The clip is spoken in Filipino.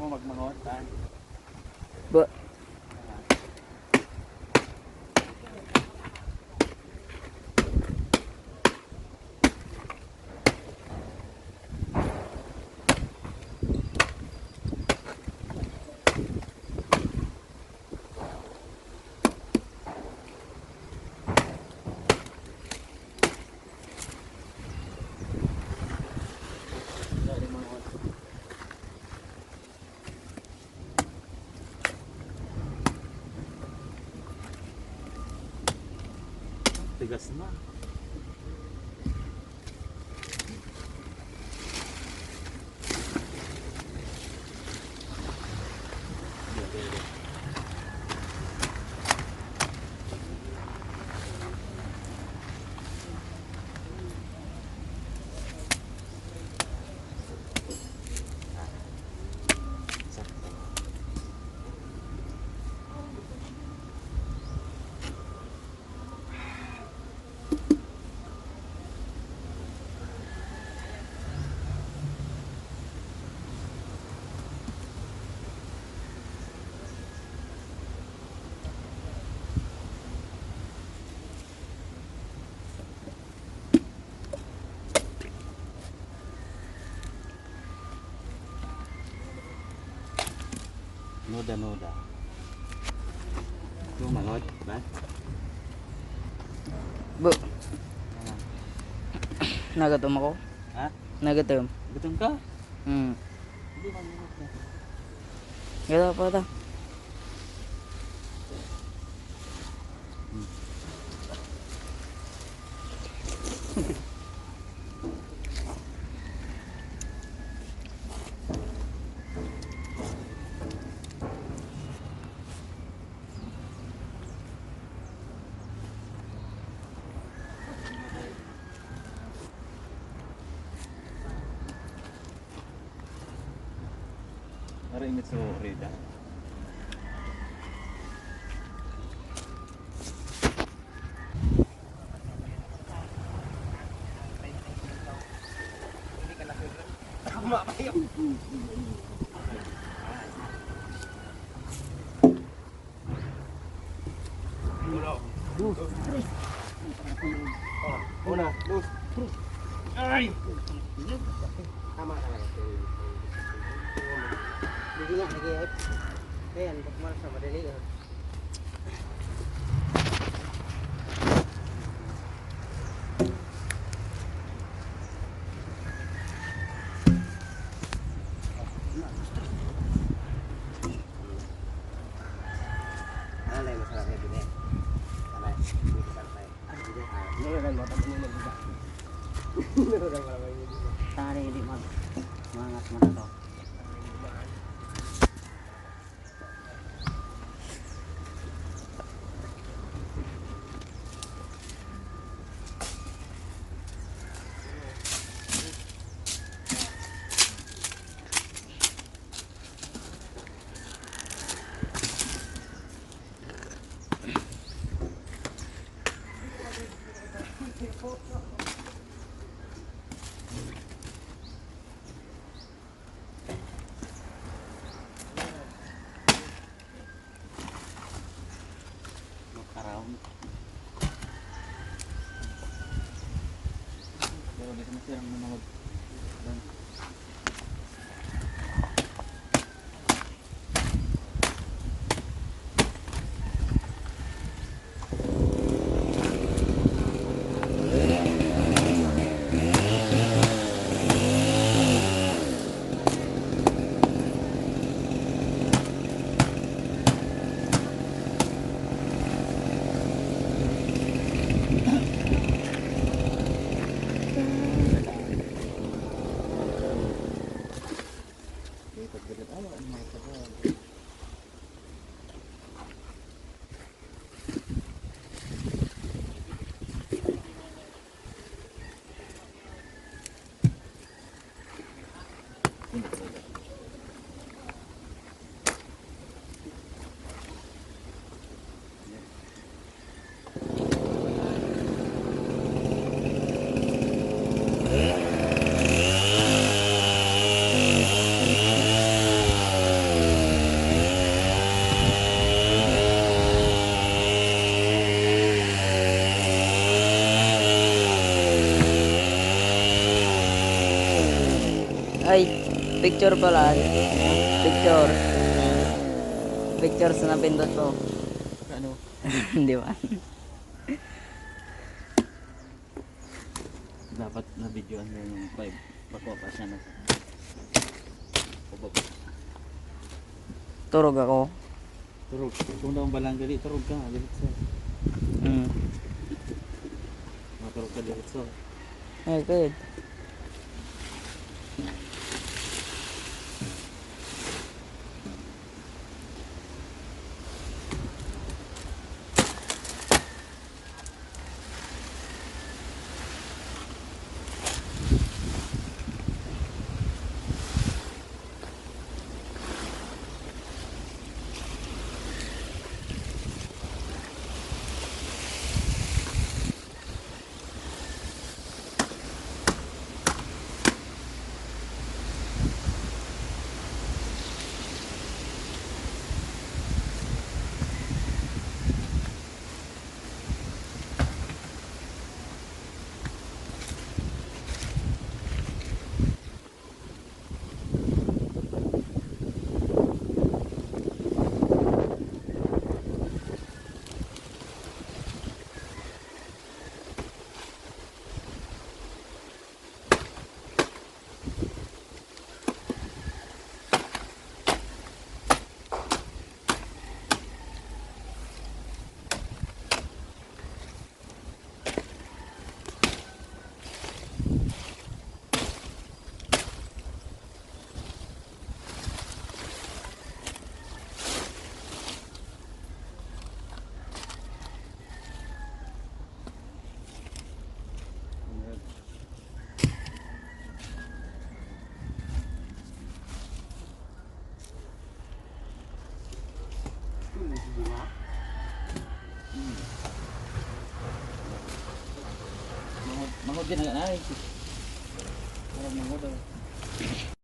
Magmangot tan. Ba. Tigas na. Noda. Lu mangot, ba? Bu. Nagatom ako. Ha? Nagatom. Gutom ka? Hindi mangot na. Gata pa ta. Ara imit so reda. Tama pa yun. Una, luz. Ay. Tama talaga. Hindi nga nag-iip. Ayan, pagmalas na madali. Ano yung masarap na bine? Sanay, hindi sanay. Nurugan mo, tapos mo mag-iba. Nurugan mo naman yung iba. Tari hindi mangas mo na to. di sa masirang manahod. Lipat-lipat. Ano ang mga tagal? Ay, picture pala. Picture. Picture sa napindot ko. Ano? Hindi ba? Dapat na videoan mo yung 5. Pagpapa siya na. Pababa. Turog ako. Turog. Kung daw balang gali, turog ka. Diretso. Hmm. Maturog ka diretso. Ay, good. Mangod din ang ay. Parang mangod daw.